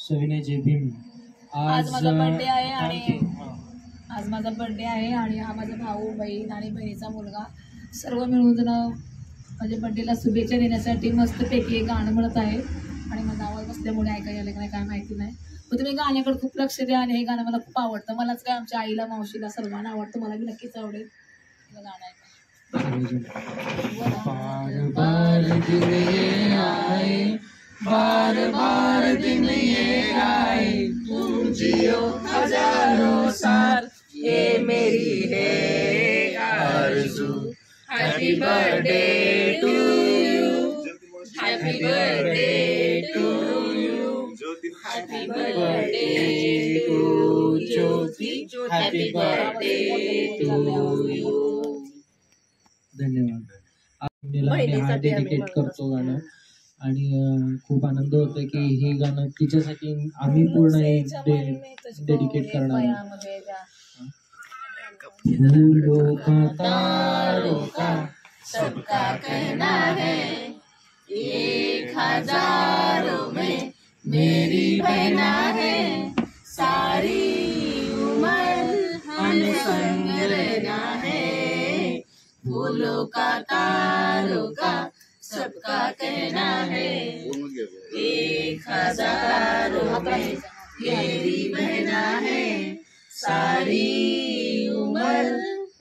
सविनय जय भीम. आज माझा बर्थडे आहे आणि हा माझा भाऊ बहीण आणि बहिणीचा मुलगा सर्व मिळून माझ्या बर्थडेला शुभेच्छा देण्यासाठी मस्तपैकी एक गाणं म्हणत आहे आणि माझा आवाज बसल्यामुळे ऐकायला आलं नाही काय माहिती नाही, पण तुम्ही गाण्याकडे खूप लक्ष द्या आणि हे गाणं मला खूप आवडतं. मलाच काय आमच्या आईला मावशीला सर्वांना आवडतं, मला बी नक्कीच आवडेल. गाणं ऐका. बार बार दिन ये आए तुम जियो हजारों साल, ये मेरी है आरज़ू. Happy birthday to you, happy birthday to you, happy birthday to Jyoti, happy birthday to you. धन्यवाद. हा डेडिकेट करतो गाणं आणि खूप आनंद होतो की हे गाणं तिच्यासाठी आम्ही पूर्ण डेडिकेट करणार. फूलों का तारों का सबका कहना है, एक हजारों में मेरी बहना है, सारी उम्र हमें संग रहना है. फूलों का तारों का सबका कहना है, एक हजारों में मेरी बहना है, सारी उम्र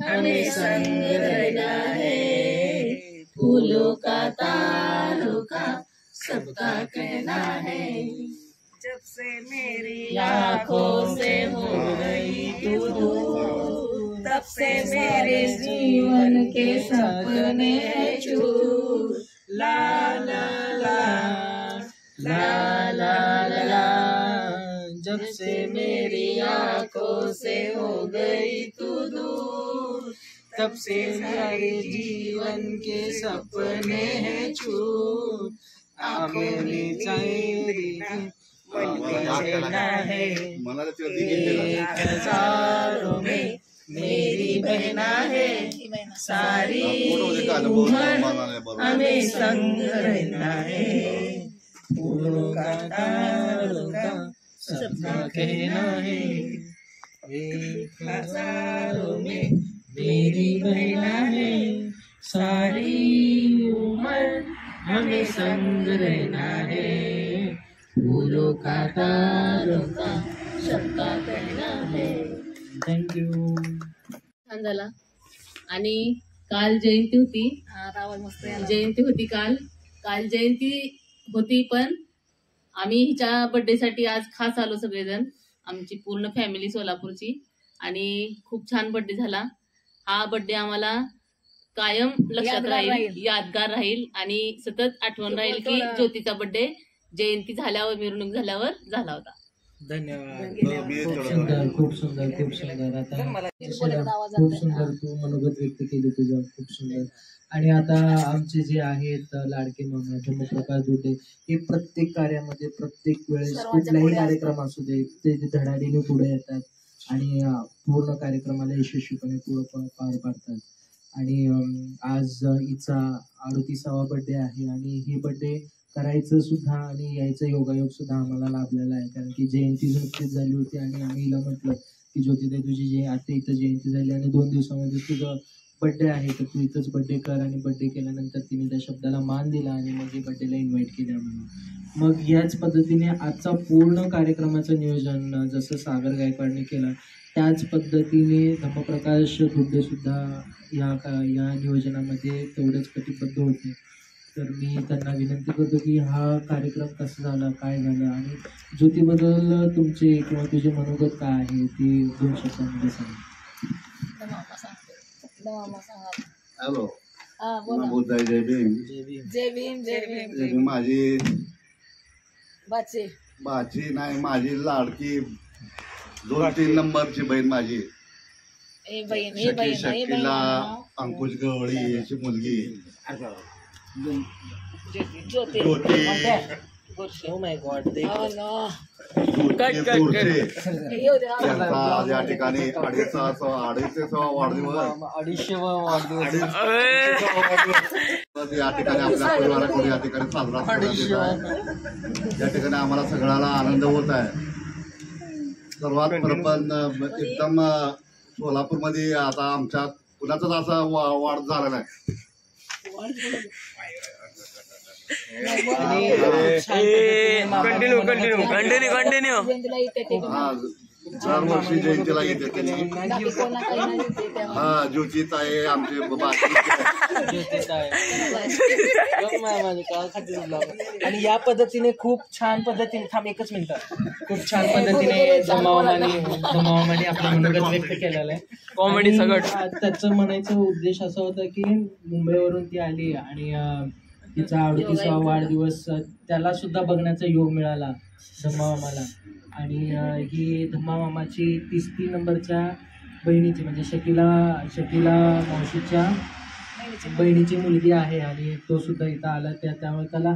हमें संग रहना है. फूलों का तारों का सबका कहना है. जब से मेरी आँखों से हो गई तू दूर, तब से मेरे जीवन के सपने हैं चूर. ला ला ला ला ला ला. जब से मेरी आँखों से हो गई तू दूर, तब से मेरे जीवन के सपने हैं चूर. आँखों में चांदनी मन कहना है, एक हजारों में मेरी बहना है, सारी उम्र हमें संग रहना है. फूलों का तारों का सबका कहना है, एक हजारों में मेरी बहना है, सारी उम्र हमें संग रहना है. फूलों का तारों का सबका कहना है. थँक्यू. छान झाला. आणि काल जयंती होती, जयंती होती काल जयंती होती, पण आम्ही हिच्या बर्थडे साठी आज खास आलो सगळेजण, आमची पूर्ण फॅमिली सोलापूरची, आणि खूप छान बर्थडे झाला. हा बर्थडे आम्हाला कायम लक्षात राहील, यादगार राहील आणि सतत आठवण राहील की ज्योतीचा बर्थडे जयंती झाल्यावर, मिरवणूक झाल्यावर झाला होता. धन्यवाद. खूप सुंदर. आता खूप सुंदर तू मनोगत व्यक्त केली तुझं, खूप सुंदर. आणि आता आमचे जे आहेत लाडके मामा धर्मप्रकाश दुड्डे, हे प्रत्येक कार्यामध्ये प्रत्येक वेळेस कुठलाही कार्यक्रम असू दे ते धडाडीने पुढे येतात आणि पूर्ण कार्यक्रमाला यशस्वीपणे पार पाडतात. आणि आज हिचा 38वा बर्थडे आहे आणि हे बर्थडे करायचं सुद्धा आणि यायचं योगायोग सुद्धा आम्हाला लाभलेला आहे, कारण की जयंती नुकतीच झाली होती आणि आम्ही हिला म्हटलं की ज्योतिताई तुझी आता इथं जयंती झाली आणि 2 दिवसामध्ये तुझं बर्थडे आहे तर तू इथंच बर्थडे कर. आणि बर्थडे केल्यानंतर तिने त्या शब्दाला मान दिला आणि मग हे बर्थडेला इन्व्हाइट केलं म्हणून. मग याच पद्धतीने आजचा पूर्ण कार्यक्रमाचं नियोजन जसं सागर गायकवाडने केलं त्याच पद्धतीने धर्मप्रकाश दुड्डे सुद्धा या नियोजनामध्ये तेवढेच कटिबद्ध होते. तर मी त्यांना विनंती करतो की हा कार्यक्रम कसा झाला, काय झालं आणि ज्योतीबद्दल तुमचे किंवा तुझे मनोगत काय आहे ते 2 शब्दांमध्ये सांगा. हॅलो, बोलताय. जय भीम. जय भीम. जय भीम. माझी बाची नाही, माझी लाडकी 2-3 नंबरची बहीण माझी शकीला अंकुश गवळी याची मुलगी ज्योती. Oh my God. जोरचे यांचा आज या ठिकाणी 250वा वाढदिवस या ठिकाणी आपल्या परिवाराकडून या ठिकाणी साजरा करण्यात येत आहे. या ठिकाणी आम्हाला सगळ्याला आनंद होत आहे. सर्वात प्रथम एकदम सोलापूरमध्ये आता आमच्या कुणाचाच असा वाढ झाला नाही. कंटिन्यू दरवर्षी जयंतीला येते त्यांनी. हा ज्योतित आहे आमचे आणि या पद्धतीने खूप छान पद्धतीने एकच मिनिट खूप छान पद्धतीने जमावाने आपलं मनोगत व्यक्त केलेलं आहे. कॉमेडी सगळं. त्याचं म्हणायचा उद्देश असा होता की मुंबईवरून ती आली आणि तिचा 38वा वाढदिवस त्याला सुद्धा बघण्याचा योग मिळाला धम्मा मामाला. आणि ही धम्मा मामाची 33 नंबरच्या बहिणीची म्हणजे शकीला मावशीच्या बहिणीची मुलगी आहे आणि तो सुद्धा इथं आला. त्यामुळे त्याला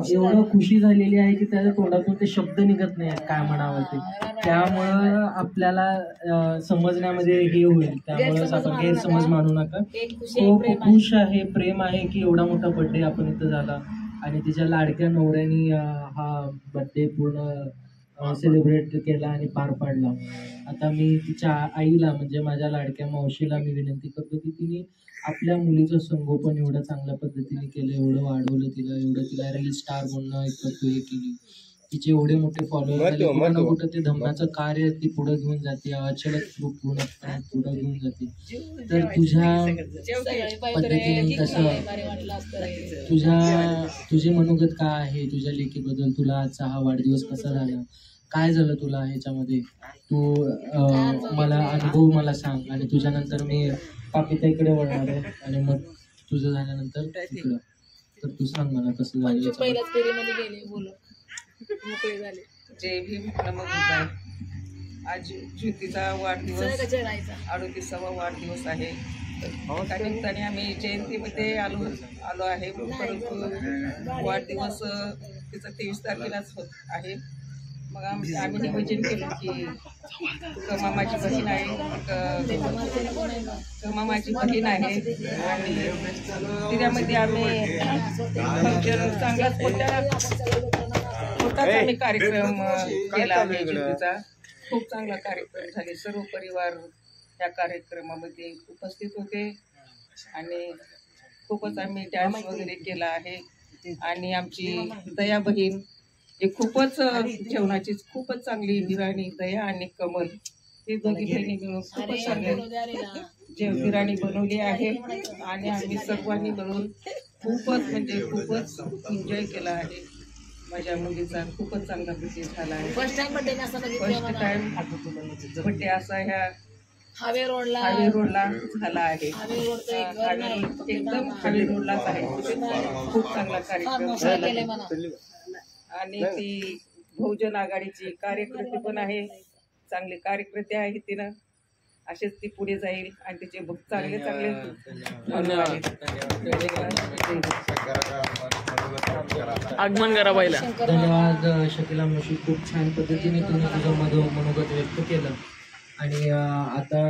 एवढं खुशी झालेली आहे की त्याच्या तोंडातून ते शब्द निघत नाही काय म्हणावं ते. त्यामुळं आपल्याला समजण्यामध्ये हे होईल. त्यामुळं आपण गैरसमज मानू नका. खूप खुश आहे, प्रेम आहे की एवढा मोठा बर्थडे आपण इथं झाला आणि तिच्या लाडक्या नवऱ्यानी हा बर्थडे पूर्ण सेलिब्रेट केला आणि पार पाडला. आता मी तिच्या आईला म्हणजे माझ्या लाडक्या मावशीला मी विनंती करतो की तिने आपल्या मुलीचं संगोपन एवढं चांगल्या पद्धतीने केलं, एवढं वाढवलं तिला, एवढं तिला रील स्टार म्हणणं इतकं हे केली. तिचे एवढे मोठे फॉलोअर झाले. कुठं ना कुठं ते धम्माचं कार्य ती पुढे घेऊन जाते, अचानक पूर्ण पुढे घेऊन जाते. तर तुझ्या पद्धतीने कसं तुझे मनोगत काय आहे तुझ्या लेकीबद्दल? तुला आजचा हा वाढदिवस कसा झाला, काय झालं तुला ह्याच्यामध्ये? तू मला अनुभव मला सांग आणि तुझ्यानंतर मी पापिताईकडे वळणार आहे आणि मग तुझं झाल्यानंतर तिकडं. तर तू सांग मला कसं झालं. पहिल्याच फेरीमध्ये गेले बोलून मोकळे झाले. जय भीम नमो बुद्धाय. आज ज्योतीचा वाढदिवस 38वा वाढदिवस आहे. त्या निमित्ताने आम्ही जयंतीमध्ये आलो आहे. परंतु वाढदिवस तिचा 23 तारखेलाच होत आहे. मग आम्ही नियोजन केलं की मामाची बहीण आहे आणि तिच्यामध्ये आम्ही फंक्शन चांगलाच मोठाच आम्ही कार्यक्रम केला आहे. ज्योतीचा खूप चांगला कार्यक्रम झाले. सर्व परिवार या कार्यक्रमामध्ये उपस्थित होते आणि खूपच आम्ही डान्स वगैरे केला आहे. आणि आमची दया बहीण हे खूपच जेवणाची खूपच चांगली बिर्याणी, दया आणि कमल हे दोघी बहिणी मिळून खूपच चांगली बिर्याणी बनवली आहे आणि आम्ही सर्वांनी मिळून खूपच एन्जॉय केला आहे. माझ्या मुलीचा खूपच चांगला बर्थडे झाला आहे. फर्स्ट टाइम बर्थडे असा ह्या हावे रोडला झाला आहे. एकदम हावे रोडलाच आहे. खूप चांगला कार्यक्रम झाला आणि ती बहुजन आघाडीची कार्यकर्ती पण आहे. चांगले कार्यकर्ते आहे तिनं. असेच ती पुढे जाईल आणि तिचे चांगले आगमन करा पहिला. धन्यवाद शकीला मावशी, खूप छान पद्धतीने तुम्ही तुझं मनोगत व्यक्त केलं. आणि आता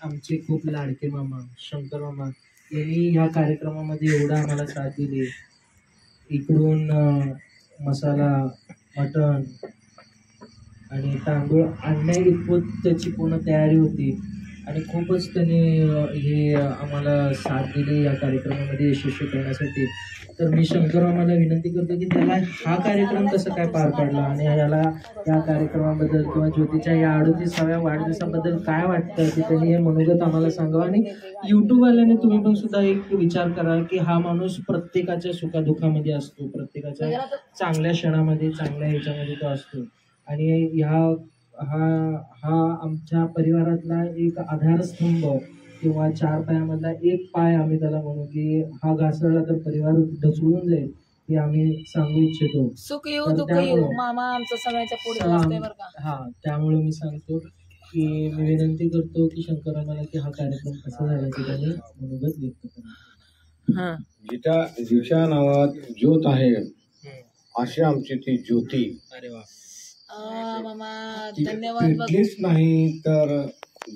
आमचे खूप लाडके मामा शंकर मामा यांनी ह्या कार्यक्रमामध्ये एवढा आम्हाला साथ दिली. इकडून मसाला, मटण आणि तांदूळ आणण्या इतपत त्याची पूर्ण तयारी होती आणि खूपच त्याने हे आम्हाला साथ दिली या कार्यक्रमामध्ये यशस्वी करण्यासाठी. तर मी शंकर मामाला विनंती करतो की त्याला हा कार्यक्रम कसं काय पार पाडला आणि याला या कार्यक्रमाबद्दल किंवा ज्योतीच्या या 38व्या वाढदिवसाबद्दल काय वाटतं की त्यांनी हे मनोगत आम्हाला सांगावं. आणि यूट्यूबवाल्याने तुम्ही पण सुद्धा एक विचार करा की हा माणूस प्रत्येकाच्या सुखादुखामध्ये असतो, प्रत्येकाच्या चांगल्या क्षणामध्ये, चांगल्या ह्याच्यामध्ये तो असतो. आणि हा आमच्या परिवारातला एक आधारस्तंभ किंवा 4 पायामधला एक पाय आम्ही त्याला म्हणू की हा घासळला तर परिवार ढसळून जाईल हे आम्ही सांगू इच्छितो. सुख येऊ दुःख येऊ मामा आमचं सगळ्याच्या पुढे असते बरं का. हा त्यामुळे मी सांगतो की मी विनंती करतो की शंकरामाला की हा कार्यक्रम कसा झाला की त्यांनी मनोगत व्यक्त करा. जिच्या नावात ज्योत आहे अशी आमची ती ज्योती. अरे वा. मामा ती धन्यवाद बघ. पेटलीच नाही तर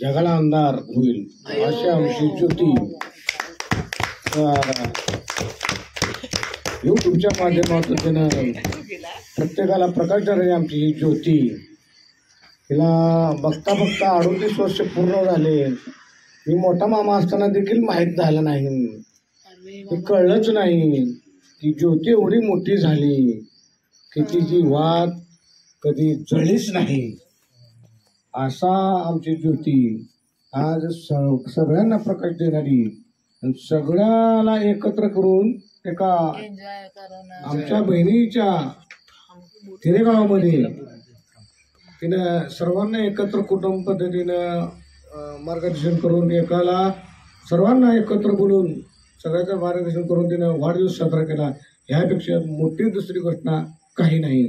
जगाला अंधार होईल अशी आमची ज्योती. युट्यूबच्या माध्यमातून त्यानं प्रत्येकाला प्रकाश देणारी आमची ही ज्योती. तिला बघता बघता 38 वर्ष पूर्ण झाले. मी मोठा मामा असताना देखील माहीत झालं नाही, ते कळलंच नाही की ज्योती एवढी मोठी झाली की तिची वात कधी जळलीच नाही. असा आमची ज्योती आज सगळ्यांना प्रकाश देणारी, सगळ्याला एकत्र करून एका एन्जॉय करून आमच्या बहिणीच्या खेडेगावामध्ये तिनं सर्वांना एकत्र कुटुंब पद्धतीनं मार्गदर्शन करून एकाला सर्वांना एकत्र बोलून सगळ्याचं मार्गदर्शन करून तिनं वाढदिवस साजरा केला. ह्यापेक्षा मोठी दुसरी घटना काही नाही.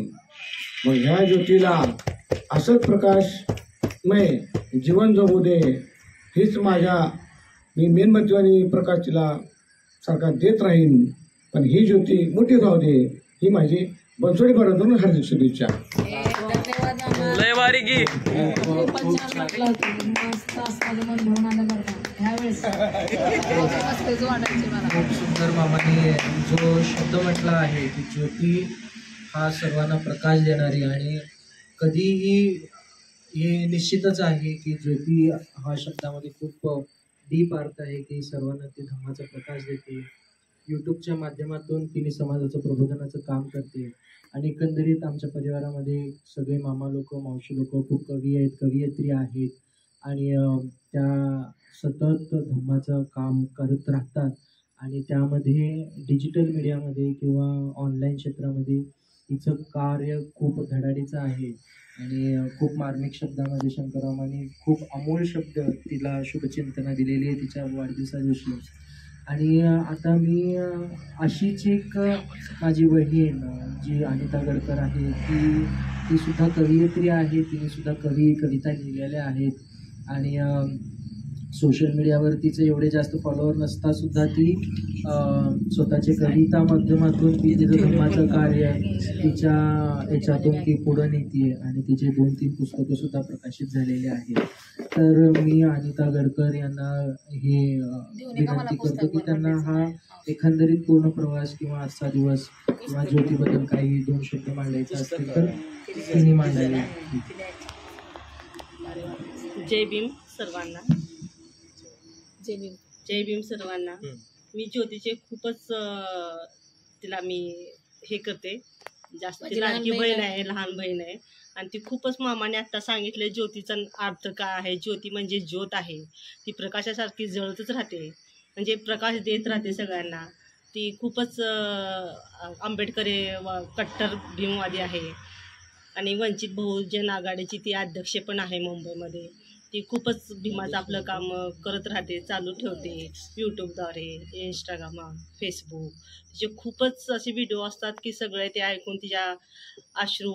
मग ह्या ज्योतीला असंच प्रकाशमय जीवन जगू दे हीच मी मेणबत्ती प्रकाश तिला सारखा देत राहीन. पण ही ज्योती मोठी जाऊ दे ही माझी बनसोडी पर्यंत हार्दिक शुभेच्छा. धन्यवाद मामा. लय भारी की खूपच छान वाटलं होतं. मस्त असं मन भरून आलं बरं का ह्यावेळेस. मस्तच वाटायचे मला. खूप सुंदर मामाने जो शब्द म्हटला आहे की ज्योती हा सर्वांना प्रकाश देणारी, आणि कधीही हे निश्चितच आहे की ज्योती हा शब्दामध्ये खूप डीप अर्थ आहे की सर्वांना ती धम्माचा प्रकाश देते. यूट्यूबच्या माध्यमातून तिने समाजाचं प्रबोधनाचं काम करते. आणि एकंदरीत आमच्या परिवारामध्ये सगळे मामा लोक मावशी लोक खूप कवी आहेत, कवयित्री आहेत, आणि त्या सतत धम्माचं काम करत राहतात. आणि त्यामध्ये डिजिटल मीडियामध्ये किंवा ऑनलाईन क्षेत्रामध्ये तिचं कार्य खूप धडाडीचं आहे. आणि खूप मार्मिक शब्दामध्ये शंकररावांनी खूप अमोल शब्द तिला शुभचिंतना दिलेली आहे तिच्या वाढदिवसा दिवशी. आणि आता मी अशीच एक माझी बहीण जी अनिता गडकर आहे ती सुद्धा कवयित्री आहे. तिने सुद्धा कविता लिहिलेल्या आहेत. आणि सोशल मीडियावर तिचे एवढे जास्त फॉलोअर नसता सुद्धा ती स्वतःच्या कविता माध्यमातून ती तिचं धम्माचं कार्य तिच्या याच्यातून ती पुढं नेते. आणि तिचे 2-3 पुस्तकं सुद्धा प्रकाशित झालेले आहेत. तर मी अनिता गडकर यांना हे विनंती करतो की त्यांना हा एकंदरीत पूर्ण प्रवास किंवा आजचा दिवस किंवा ज्योतीबद्दल काही 2 शब्द मांडायचे असतील तर तिने मांडायला. जय भीम सर्वांना. जय भीम. जय भीम सर्वांना. मी ज्योतीचे खूपच तिला मी हे करते. जास्त ती लाडकी बहीण आहे, लहान बहीण आहे. आणि ती खूपच मामाने आत्ता सांगितले ज्योतीचा अर्थ काय आहे. ज्योती म्हणजे ज्योत आहे. ती प्रकाशासारखी जळतच राहते, म्हणजे प्रकाश देत राहते सगळ्यांना. ती खूपच आंबेडकरी कट्टर भीमवादी आहे. आणि वंचित बहुजन आघाडीची ती अध्यक्ष पण आहे मुंबईमध्ये. ती खूपच भीमाचं आपलं काम करत राहते, चालू ठेवते यूट्यूबद्वारे, इंस्टाग्राम, फेसबुक. तिचे खूपच असे व्हिडिओ असतात की सगळे ते ऐकून तिच्या अश्रू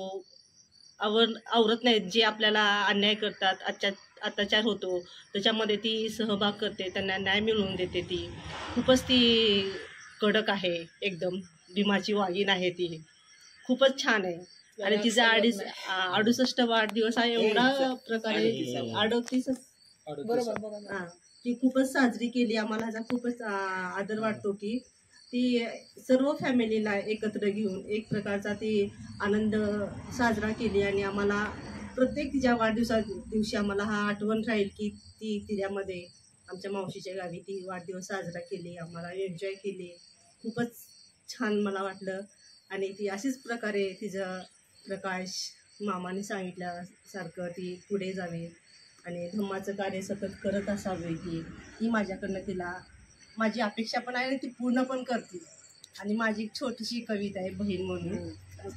आवरत नाहीत. जे आपल्याला अन्याय करतात, अत्याचार होतो त्याच्यामध्ये ती सहभाग करते, त्यांना न्याय मिळवून देते. ती खूपच ती कडक आहे, एकदम भीमाची वाघीण आहे ती. खूपच छान आहे. आणि तिचा 68 वाढदिवस आहे. एवढा प्रकारे 38 बरोबर. हां, ती खूपच साजरी केली. आम्हाला ह्याचा खूपच आदर वाटतो की ती सर्व फॅमिलीला एकत्र घेऊन एक प्रकारचा ती आनंद साजरा केली. आणि आम्हाला प्रत्येक तिच्या वाढदिवसा दिवशी आम्हाला हा आठवण राहील की ती तिच्यामध्ये आमच्या मावशीच्या गावी ती वाढदिवस साजरा केली, आम्हाला एन्जॉय केली. खूपच छान मला वाटलं. आणि ती अशीच प्रकारे तिचं प्रकाश मामाने सांगितल्यासारखं ती पुढे जावे आणि धम्माचं कार्य सतत करत असावे. ही माझ्याकडनं तिला माझी अपेक्षा पण आहे आणि ती पूर्ण पण करते. आणि माझी एक छोटीशी कविता आहे, बहीण म्हणून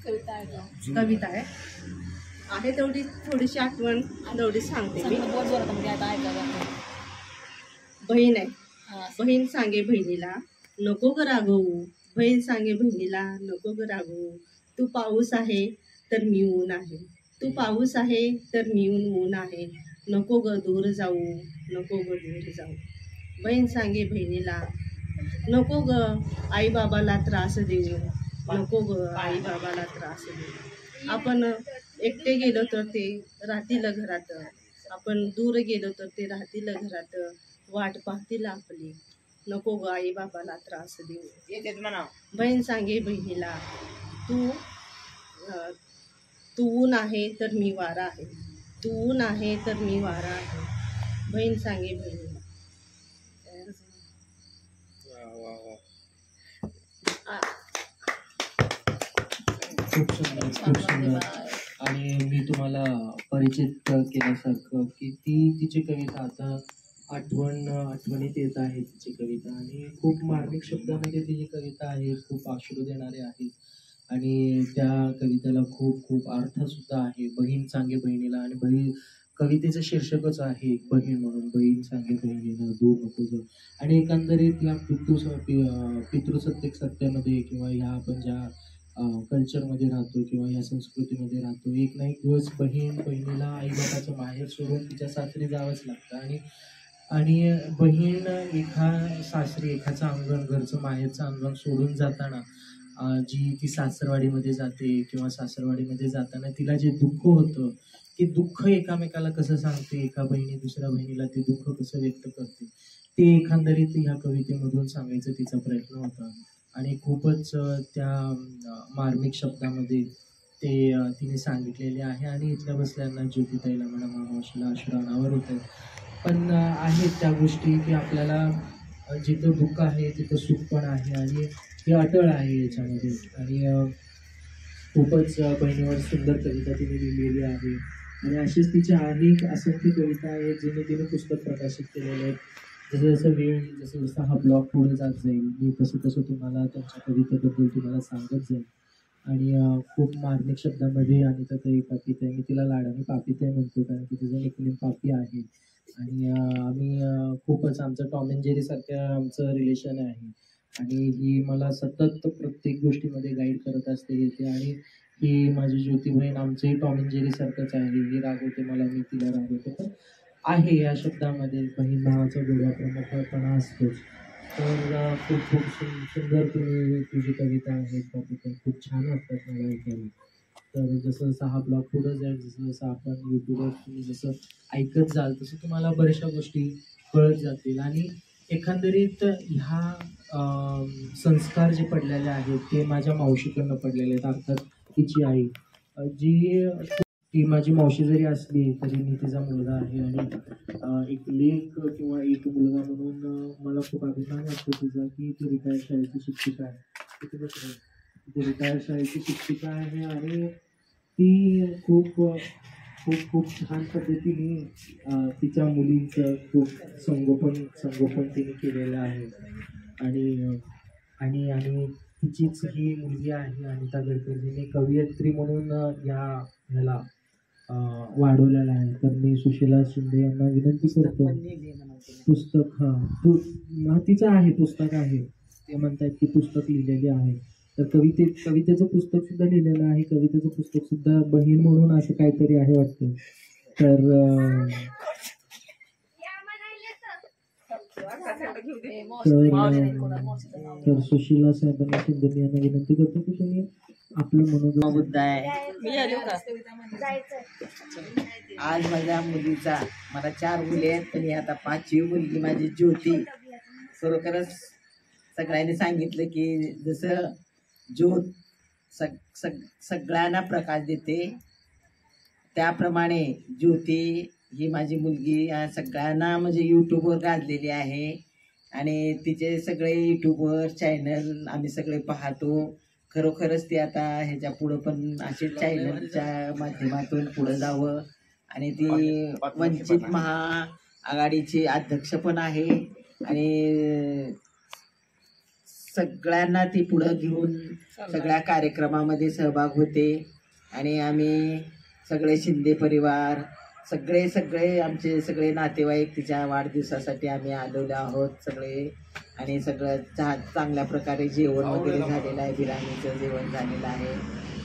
कविता आहे तेवढी थोडीशी आठवण तेवढी सांगते मी. बहीण आहे. बहीण सांगे बहिणीला नको ग रागवू, बहीण सांगे बहिणीला नको ग रागवू. तू पाऊस आहे तर मी ऊन आहे, तू पाऊस आहे तर मी ऊन आहे. नको ग दूर जाऊ, नको ग दूर जाऊ. बहीण सांगे बहिणीला नको ग आई बाबाला त्रास देऊ, नको ग आई बाबाला त्रास देऊ. आपण एकटे गेलो तर ते राहतील घरात, आपण दूर गेलो तर ते राहतील घरात, वाट पाहतील आपली, नको ग आई बाबाला त्रास देऊ. बहीण सांगे बहिणीला, तू तू ऊन आहे तर मी वारा आहे, तू ऊन आहे तर मी वारा आहे. बहीण सांगे बहिणीला. खूप सुंदर, खूप सुंदर. आणि मी तुम्हाला परिचित केल्यासारखं की तिची कविता आता आठवणीत येत आहे तिची कविता, आणि खूप मार्मिक शब्दामध्ये तिची कविता आहे, खूप अश्रू देणारे आहेत, आणि त्या कवितेला खूप खूप अर्थ सुद्धा आहे. बहीण सांगे बहिणीला, आणि कवितेचं शीर्षकच आहे बहीण म्हणून. बहीण सांगे बहिणीला दूर नको जाऊ. आणि एकंदरीत या पितृसत्तेक सत्यामध्ये किंवा ह्या आपण ज्या कल्चरमध्ये राहतो किंवा या संस्कृतीमध्ये राहतो, एक ना एक दिवस बहिणीला आईबाबाचं माहेर सोडून तिच्या सासरी जावंच लागतं. आणि बहीण एकाचं अंगण, घरचं माहेरचं अंगण सोडून जाताना जी ती सासरवाडीमध्ये जाते किंवा सासरवाडीमध्ये जाताना तिला जे दुःख होतं, ते दुःख एकामेकाला कसं सांगते, एका बहिणी दुसऱ्या बहिणीला ते दुःख कसं व्यक्त करते, ते एकंदरीत ह्या कवितेमधून सांगायचा तिचा प्रयत्न होता. आणि खूपच त्या मार्मिक शब्दामध्ये ते तिने सांगितलेले आहे. आणि इथल्या बसल्यांना ज्योतिताईला म्हणा, मामावशीला अश्रू अनावर होत आहेत. पण आहेत त्या गोष्टी की आपल्याला जिथं दुःख आहे तिथं सुख पण आहे, आणि हे अटळ आहे याच्यामध्ये. आणि खूपच बहिणीवर सुंदर कविता तिने लिहिलेली आहे. आणि अशीच तिची अनेक असंख्य कविता आहेत जिने तिने पुस्तक प्रकाशित केलेले आहेत. जसं जसं वेळ, जसं जसं हा ब्लॉग पुढे जात जाईल, मी तसं तसं तुम्हाला त्यांच्या कवितेबद्दल तुम्हाला सांगत जाईल. आणि खूप मार्मिक शब्दामध्ये अनिताताई पापिताई, मी तिला लाडाने पापिताई म्हणतो कारण की तिचं निकनेम पापी आहे. आणि आम्ही खूपच आमचं टॉम अँड जेरी सारख्या आमचं रिलेशन आहे. आणि ही मला सतत प्रत्येक गोष्टीमध्ये गाईड करत असते येते. आणि ही माझी ज्योती बहीण आमचंही टॉम अँड जेरी सारखंच आहे. ही रागवते मला, मी तिला रागवते, पण आहे या शब्दामध्ये बहीण भावाचा गोडवा प्रमुखपणा असतोच. तर खूप खूप सुंदर तुझी कविता आहे कविता, खूप छान वाटतात मला ऐकायला. तर जसं जसं हा ब्लॉग पुढं जाईल, जसं जसं आपण यूट्यूबवर तुम्ही जसं ऐकत जाल तसं तुम्हाला बऱ्याचशा गोष्टी कळत जातील. आणि एकंदरीत ह्या संस्कार जे पडलेले आहेत ते माझ्या मावशीकडनं पडलेले आहेत. अर्थात तिची आई ती माझी मावशी जरी असली तरी मी तिचा मुलगा आहे. आणि एक लेक किंवा एक मुलगा म्हणून मला खूप अभिमान वाटतो तिचा की ती रिटायर शाळेची शिक्षिका आहे. ती रिटायर शाळेची शिक्षिका आहे. आणि ती खूप खूप खूप छान पद्धतीने तिच्या मुलींचं खूप संगोपन तिने केलेलं आहे. आणि तिचीच ही मुलगी आहे अनिता गडकरी, जिने कवयित्री म्हणून ह्याला वाढवलेला आहे. तर मी सुशीला शिंदे यांना विनंती करतो, पुस्तक तिचं आहे, पुस्तक आहे, ते म्हणतात की पुस्तक लिहिलेले आहे. तर कवितेचं पुस्तक सुद्धा लिहिलेलं आहे. कवितेचं पुस्तक सुद्धा बहीण म्हणून असं काहीतरी आहे वाटतं. तर सुशीला साहेबांना शिंदे यांना विनंती करतो की तुम्ही आपलं मनोगत. मुद्दा आहे आज माझ्या मुलीचा, मला 4 मुली आहेत पण ही आता 5वी मुलगी माझी ज्योती. खरोखरच सगळ्यांनी सांगितलं की जसं ज्योत सगळ्यांना प्रकाश देते त्याप्रमाणे ज्योती ही माझी मुलगी सगळ्यांना म्हणजे यूट्यूबवर गाजलेली आहे. आणि तिचे सगळे यूट्यूबवर चॅनल आम्ही सगळे पाहतो. खरोखरच ती आता ह्याच्या पुढं पण असे चॅनलच्या माध्यमातून पुढं जावं. आणि ती वंचित महाआघाडीची अध्यक्ष पण आहे. आणि सगळ्यांना ती पुढं घेऊन सगळ्या कार्यक्रमामध्ये सहभाग होते. आणि आम्ही सगळे शिंदे परिवार सगळे आमचे सगळे नातेवाईक तिच्या वाढदिवसासाठी आम्ही आलेलो आहोत सगळे. आणि सगळं चांगल्या प्रकारे जेवण वगैरे झालेलं आहे. बिर्याणीचं जेवण झालेलं आहे.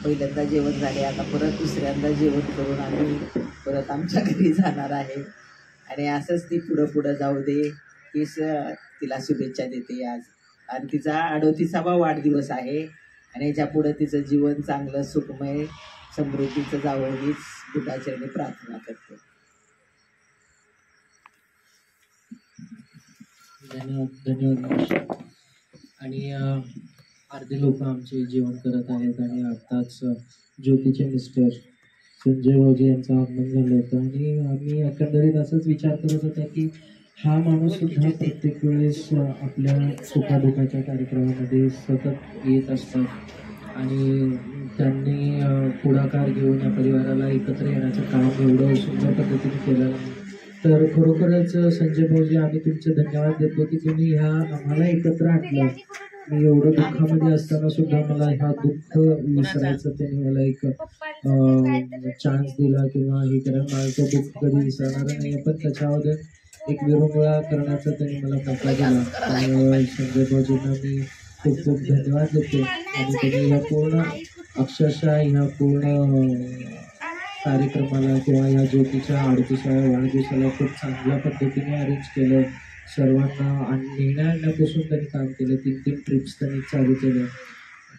पहिल्यांदा जेवण झाले, आता परत दुसऱ्यांदा जेवण करून आम्ही परत आमच्या घरी जाणार आहे. आणि असंच ती पुढं जाऊ दे हीच तिला शुभेच्छा देते आज. आणि तिचा 38वा वाढदिवस आहे. आणि ह्याच्या पुढं तिचं जीवन चांगलं सुखमय समृद्धीचं जावं हीच बुद्धाचरणी प्रार्थना करते. धन्यवाद. आणि अर्धे लोक आमचे जेवण करत आहेत आणि आत्ताच ज्योतीचे मिस्टर संजय भाऊजी यांचं आगमन झालं होतं आणि आम्ही एकंदरीत असंच विचार करत होता की हा माणूस सुद्धा प्रत्येक वेळेस आपल्या सुखादुखाच्या कार्यक्रमामध्ये सतत येत असतात आणि त्यांनी पुढाकार घेऊन या परिवाराला एकत्र येण्याचं काम एवढं सुंदर पद्धतीने केलेलं आहे. तर खरोखरच संजय भाऊजी आम्ही तुमचे धन्यवाद देतो की तुम्ही ह्या आम्हाला एकत्र आणलं. मी एवढं दुःखामध्ये असताना सुद्धा मला ह्या दुःख विसरायचं त्यांनी मला एक चान्स दिला किंवा हे करा. माझं दुःख कधी विसरणार नाही पण त्याच्यामध्ये एक विरंगुळा करण्याचा त्यांनी मला मोका दिला. त्यामुळे संजय भाऊजींना मी खूप खूप धन्यवाद देतो. आणि त्यांनी ह्या पूर्ण अक्षरशः ह्या पूर्ण कार्यक्रमाला किंवा ह्या ज्योतीच्या 38व्या वाढदिवसाला खूप चांगल्या पद्धतीने अरेंज केलं. सर्वांना नेण्यापासून त्यांनी काम केलं. 3 ट्रिप्स त्यांनी चालू केल्या.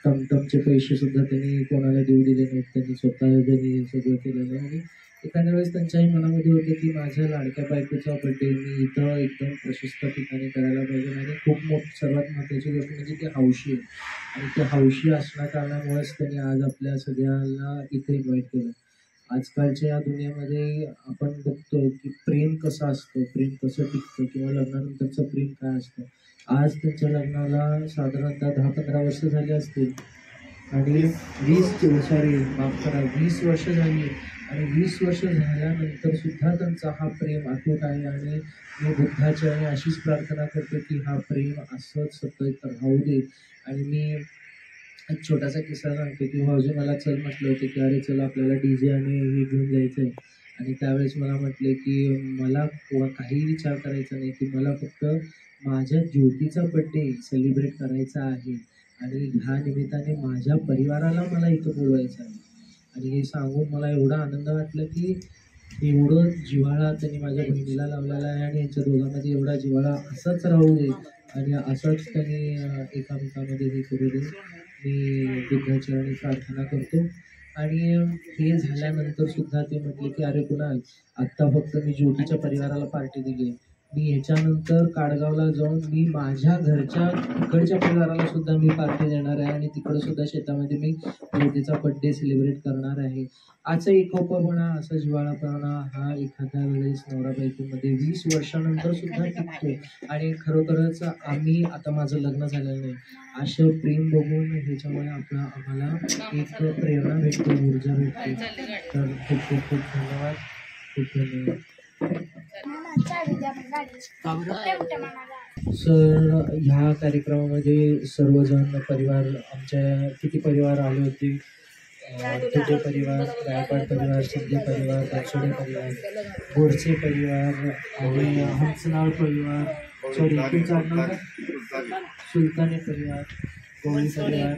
टमटमचे पैसे सुद्धा त्यांनी कोणाला देऊ दिले नाहीत. त्यांनी स्वतः त्यांनी सगळं केलेलं आणि एखाद्या वेळेस त्यांच्याही मनामध्ये होतं की माझ्या लाडक्या बायकोचा बड्डे मी इथं एकदम प्रशस्त ठिकाणी करायला पाहिजे. आणि सर्वात महत्त्वाची गोष्ट म्हणजे ते हौशी आहे आणि ते हौशी असण्या कारणामुळेच त्यांनी आज आपल्या सगळ्यांना इथे इन्व्हाइट केलं. आजकालच्या या दुनियामध्ये आपण बघतो की प्रेम कसं असतं, प्रेम कसं टिकतं किंवा लग्नानंतरचं प्रेम काय असतं. आज त्यांच्या लग्नाला साधारणतः 10-15 वर्ष झाली असतील आणि 20 वर्ष झाली आणि 20 वर्ष झाल्यानंतर सुद्धा त्यांचा हा प्रेम अतूट आहे. आणि मी बुद्धाच्या आणि अशीच प्रार्थना करतो की हा प्रेम असंच सतत राहू दे. आणि मी एक छोटासा किस्सा सांगतो की भाऊजी मला चल म्हटलं होतं की अरे चल आपल्याला DJ आणि हे घेऊन जायचं आहे. आणि त्यावेळेस मला म्हटले की मला काही विचार करायचा नाही की मला फक्त माझ्या ज्योतीचा बड्डे सेलिब्रेट करायचा आहे आणि ह्या निमित्ताने माझ्या परिवाराला मला इथं बोलवायचं आहे. आणि हे सांगून मला एवढा आनंद वाटला की एवढं जिव्हाळा त्यांनी माझ्या बहिणीला लावलेला आहे आणि यांच्या दोघांमध्ये एवढा जिव्हाळा असाच राहू दे आणि असाच त्यांनी एकामेकामध्ये हे करू दे. मी बुद्धाचरणी प्रार्थना करतो. आणि हे झाल्यानंतर सुद्धा ते म्हटले की अरे कुणाल आत्ता फक्त मी ज्योतीच्या परिवाराला पार्टी दिली, मी ह्याच्यानंतर काडगावला जाऊन मी माझ्या घरच्या तिकडच्या परिवाराला सुद्धा मी पार्टी देणार आहे आणि तिकडं सुद्धा शेतामध्ये मी ज्योतीचा बड्डे सेलिब्रेट करणार आहे. असा एकोपापणा, असा जिव्हाळापणा हा एखाद्या वेळेस नवरा बायकोमध्ये 20 वर्षानंतर सुद्धा टिकतो. आणि खरोखरच आम्ही आता माझं लग्न झालेलं नाही, असं प्रेम बघून ह्याच्यामुळे आम्हाला एक प्रेरणा भेटते, ऊर्जा भेटते. तर खूप खूप खूप धन्यवाद, खूप धन्यवाद. सर ह्या कार्यक्रमामध्ये सर्वजण परिवार, आमच्या किती परिवार आले होते, तुझे परिवार, गायकवाड परिवार, शिंदे परिवार, बनसोडे परिवार, गोडसे परिवार आणि हंसनाळ परिवार, सॉरी तुमचं सुलतानी परिवार, गवळी परिवार,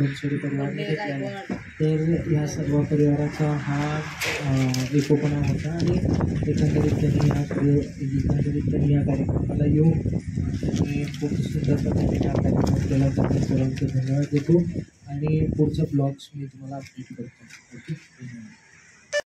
बनसोडे परिवार घेतला. तर या सर्व परिवाराचा हा एकोपणा होता आणि एकंदरीत त्यांनी या कार्यक्रमाला येऊन आणि खूप सुंदर पद्धतीने हा कार्यक्रम केला. त्यांनी सर्वांचे धन्यवाद देतो आणि पुढचे ब्लॉग्स मी तुम्हाला अपडेट करतो. ओके, धन्यवाद.